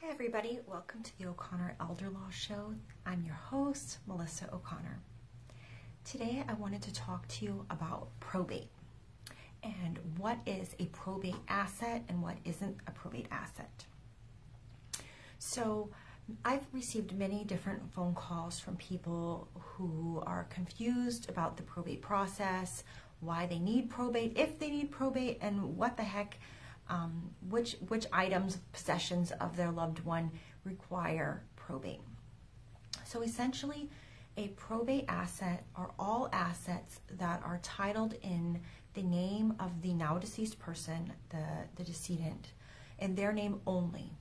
Hi everybody, welcome to the O'Connor Elder Law Show. I'm your host, Melissa O'Connor. Today I wanted to talk to you about probate and what is a probate asset and what isn't a probate asset. So I've received many different phone calls from people who are confused about the probate process, why they need probate, if they need probate, and what the heck which items, possessions of their loved one require probate. So essentially, a probate asset are all assets that are titled in the name of the now deceased person, the decedent, in their name only.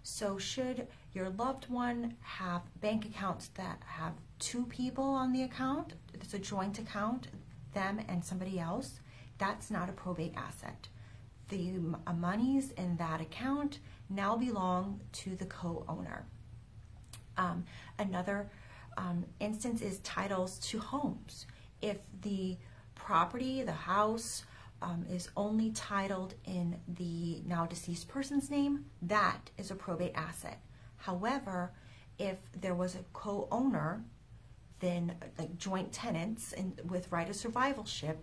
So should your loved one have bank accounts that have two people on the account, it's a joint account, them and somebody else, that's not a probate asset. The monies in that account now belong to the co-owner. Another instance is titles to homes. If the property, the house, is only titled in the now deceased person's name, that is a probate asset. However, if there was a co-owner, then like joint tenants with right of survivalship,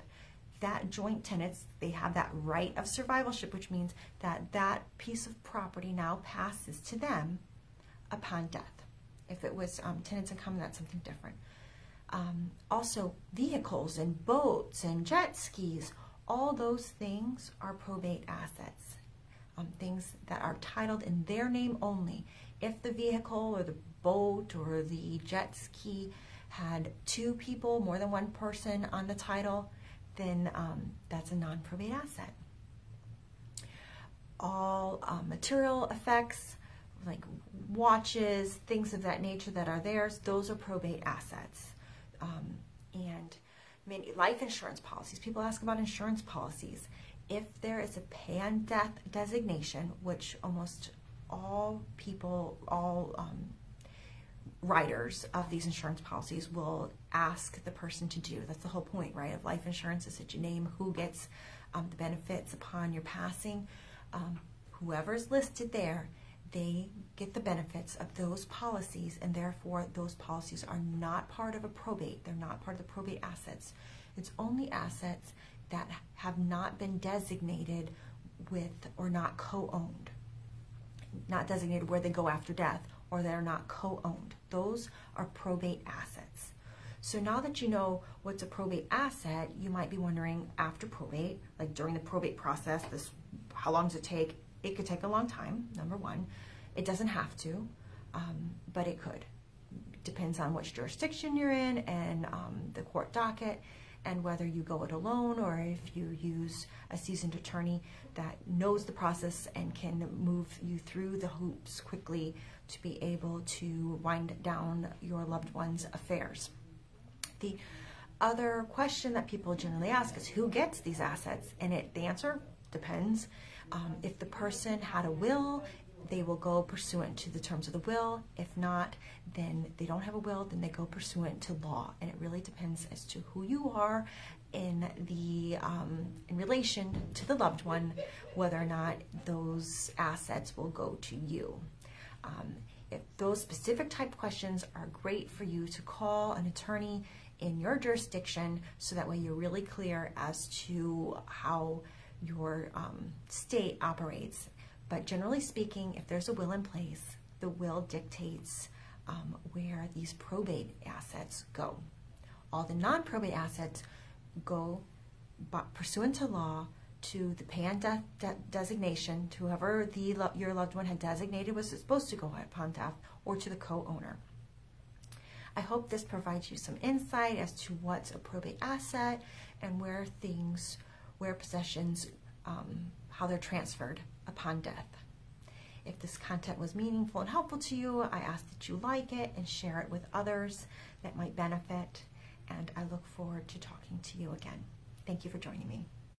that joint tenants, they have that right of survivalship, which means that that piece of property now passes to them upon death. If it was tenants in common, that's something different. Also, vehicles and boats and jet skis, all those things are probate assets. Things that are titled in their name only. If the vehicle or the boat or the jet ski had two people, more than one person on the title, then that's a non-probate asset. All material effects, like watches, things of that nature that are theirs, those are probate assets. And many life insurance policies, people ask about insurance policies. If there is a pay on death designation, which almost all people, writers of these insurance policies will ask the person to do. That's the whole point, right, of life insurance, is that you name who gets the benefits upon your passing. Whoever's listed there, they get the benefits of those policies, and therefore those policies are not part of a probate. They're not part of the probate assets. It's only assets that have not been designated with or not co-owned, not designated where they go after death, or they're not co-owned. Those are probate assets. So now that you know what's a probate asset, you might be wondering after probate, like during the probate process, how long does it take? It could take a long time, number one. It doesn't have to, but it could. Depends on which jurisdiction you're in and the court docket, and whether you go it alone or if you use a seasoned attorney that knows the process and can move you through the hoops quickly to be able to wind down your loved one's affairs. The other question that people generally ask is who gets these assets? And the answer depends. If the person had a will, they will go pursuant to the terms of the will. If not, then they don't have a will, then they go pursuant to law. And it really depends as to who you are in relation to the loved one, whether or not those assets will go to you. If those specific type questions are great for you to call an attorney in your jurisdiction, so that way you're really clear as to how your state operates. But generally speaking, if there's a will in place, the will dictates where these probate assets go. All the non-probate assets go pursuant to law to the pay on death designation, to whoever your loved one had designated was supposed to go upon death, or to the co-owner. I hope this provides you some insight as to what's a probate asset and where possessions, how they're transferred upon death. If this content was meaningful and helpful to you, I ask that you like it and share it with others that might benefit, and I look forward to talking to you again. Thank you for joining me.